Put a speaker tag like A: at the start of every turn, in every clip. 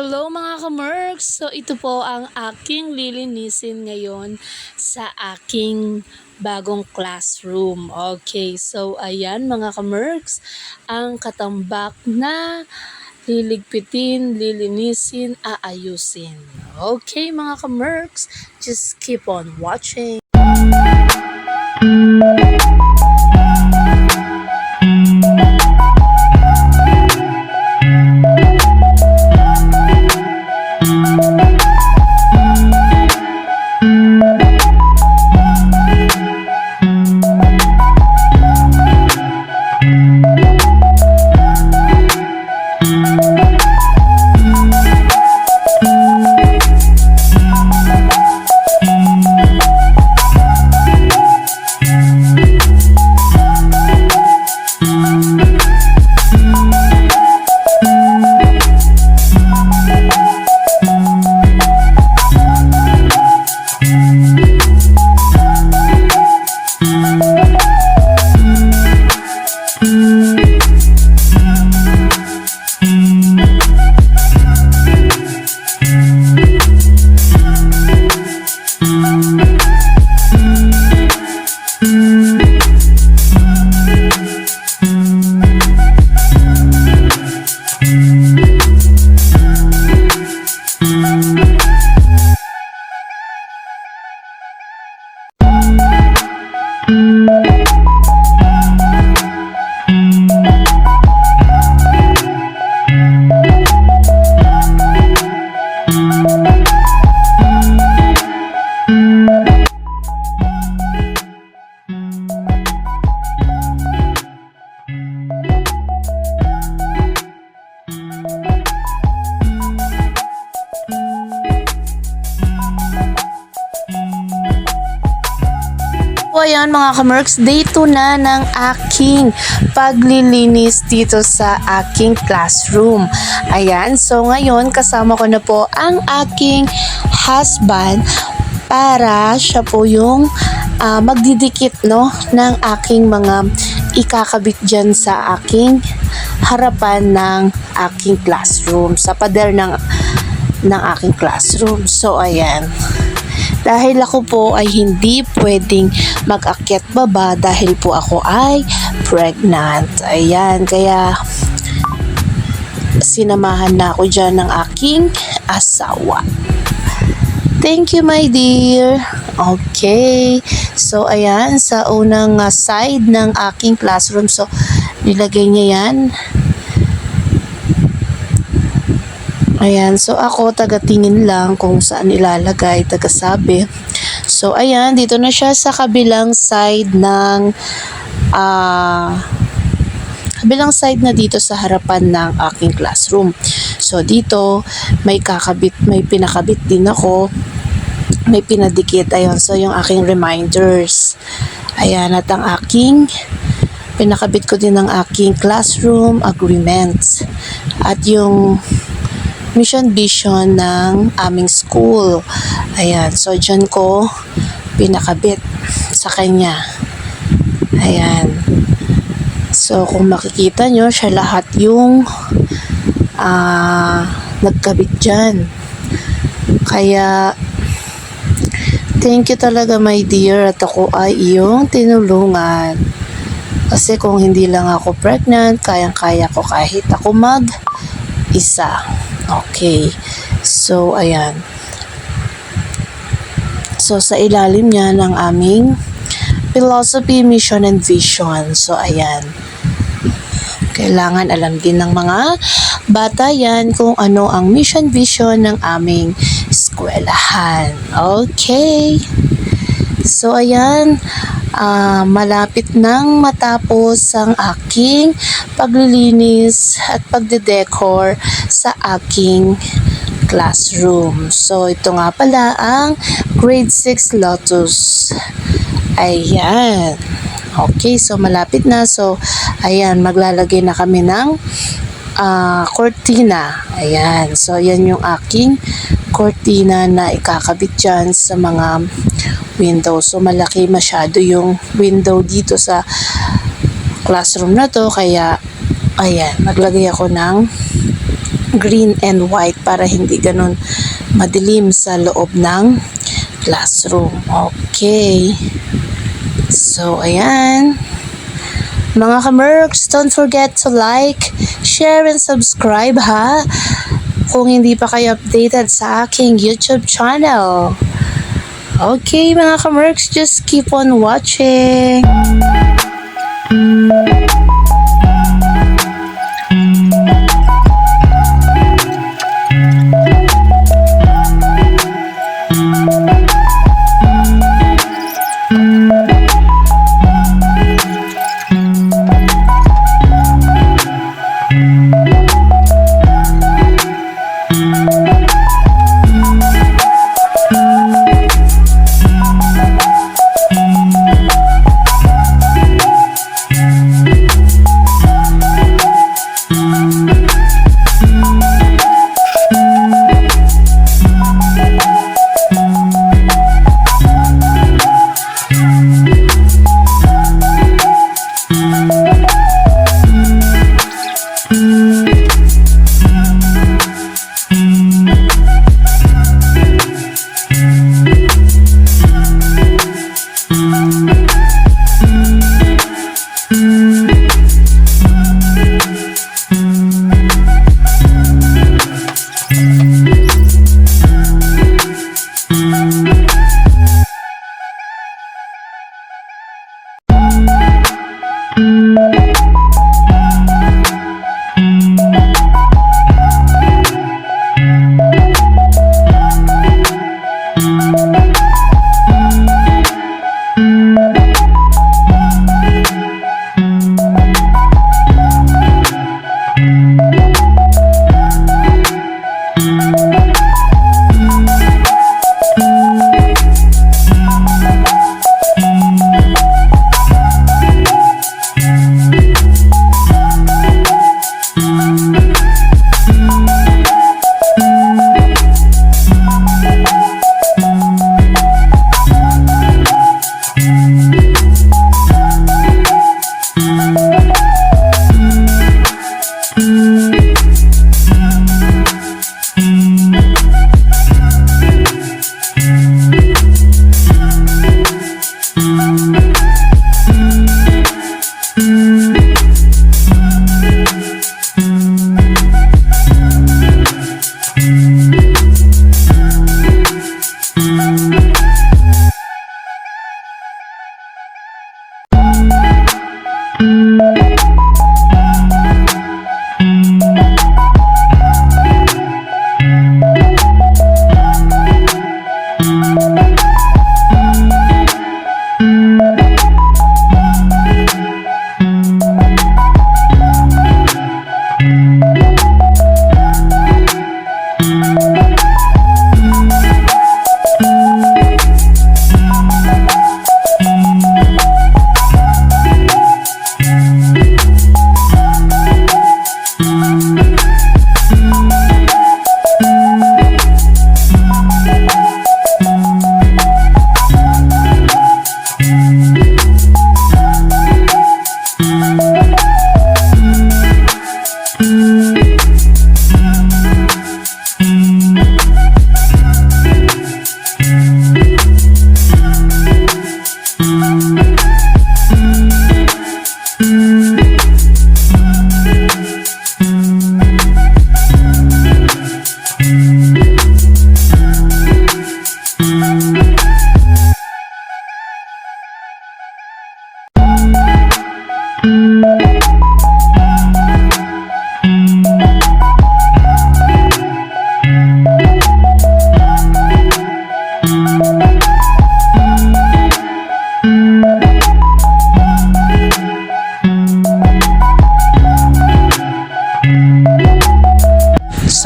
A: Hello mga kamerks! So ito po ang aking lilinisin ngayon sa aking bagong classroom. Okay, so ayan mga kamerks, ang katambak na liligpitin, lilinisin, aayusin. Okay mga kamerks, just keep on watching. So ayan mga kamerks, day 2 na ng aking paglilinis dito sa aking classroom. Ayan, so ngayon kasama ko na po ang aking husband para siya po yung magdidikit ng aking mga ikakabit dyan sa aking harapan ng aking classroom, sa pader ng aking classroom. So ayan, dahil ako po ay hindi pwedeng mag-akyat baba dahil po ako ay pregnant. Ayan, kaya sinamahan na ako dyan ng aking asawa. Thank you my dear. Okay, so ayan, sa unang side ng aking classroom, so nilagay niya yan. Ayan, so ako taga-tingin lang kung saan ilalagay, taga-sabi. So ayan, dito na siya sa kabilang side ng kabilang side na dito sa harapan ng aking classroom. So dito may pinakabit din ako, may pinadikit. Ayun, so yung aking reminders. Ayan, at ang aking pinakabit ko din ng aking classroom agreements at yung mission vision ng aming school. Ayan, so dyan ko pinakabit sa kanya. Ayan, so kung makikita nyo, siya lahat yung nagkabit dyan. Kaya thank you talaga my dear, at ako ay iyong tinulungan. Kasi kung hindi lang ako pregnant, kayang-kaya ko kahit ako mag-isa. Okay, so ayan. So sa ilalim niya ng aming philosophy, mission, and vision. So ayan, kailangan alam din ng mga bata yan kung ano ang mission, vision ng aming eskwelahan. Okay, so ayan, malapit nang matapos ang aking paglilinis at pagdedecor sa aking classroom. So ito nga pala ang grade 6 Lotus. Ayan. Okay, so malapit na. So ayan, maglalagay na kami ng cortina. Ayan, so yan yung aking cortina na ikakabit dyan sa mga window. So malaki masyado yung window dito sa classroom na to, kaya ayan, naglagay ako ng green and white para hindi ganun madilim sa loob ng classroom. Okay. So, ayan. Mga ka-merks, don't forget to like, share, and subscribe ha. Kung hindi pa kayo updated sa aking YouTube channel. Okay, mga ka-merks, just keep on watching.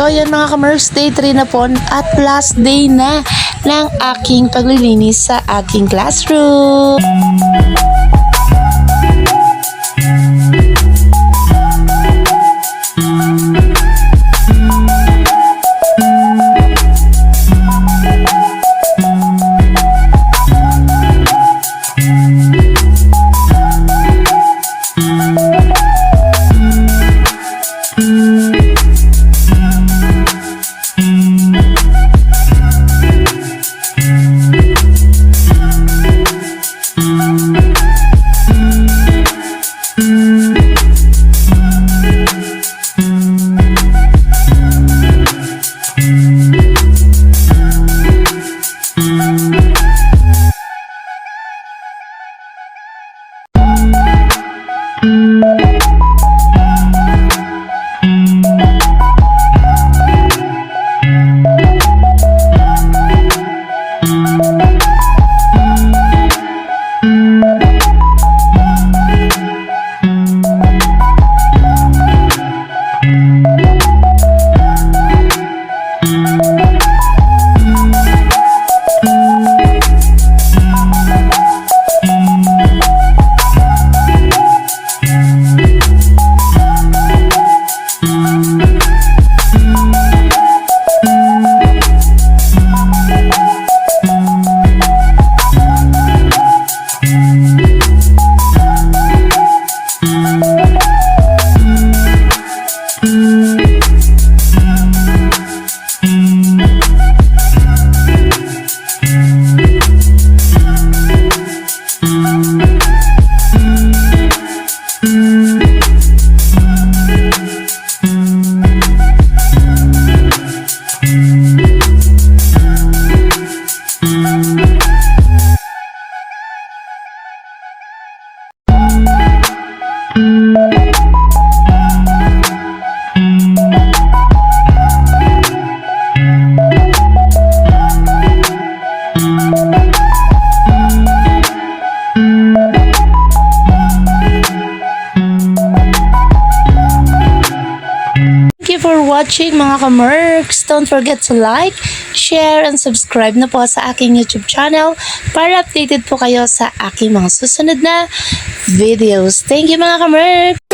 A: So, yan mga ka-merks, day 3 na po at last day na ng aking paglilinis sa aking classroom. watching mga ka-merks. Don't forget to like, share, and subscribe na po sa aking YouTube channel para updated po kayo sa aking mga susunod na videos. Thank you mga ka-merks!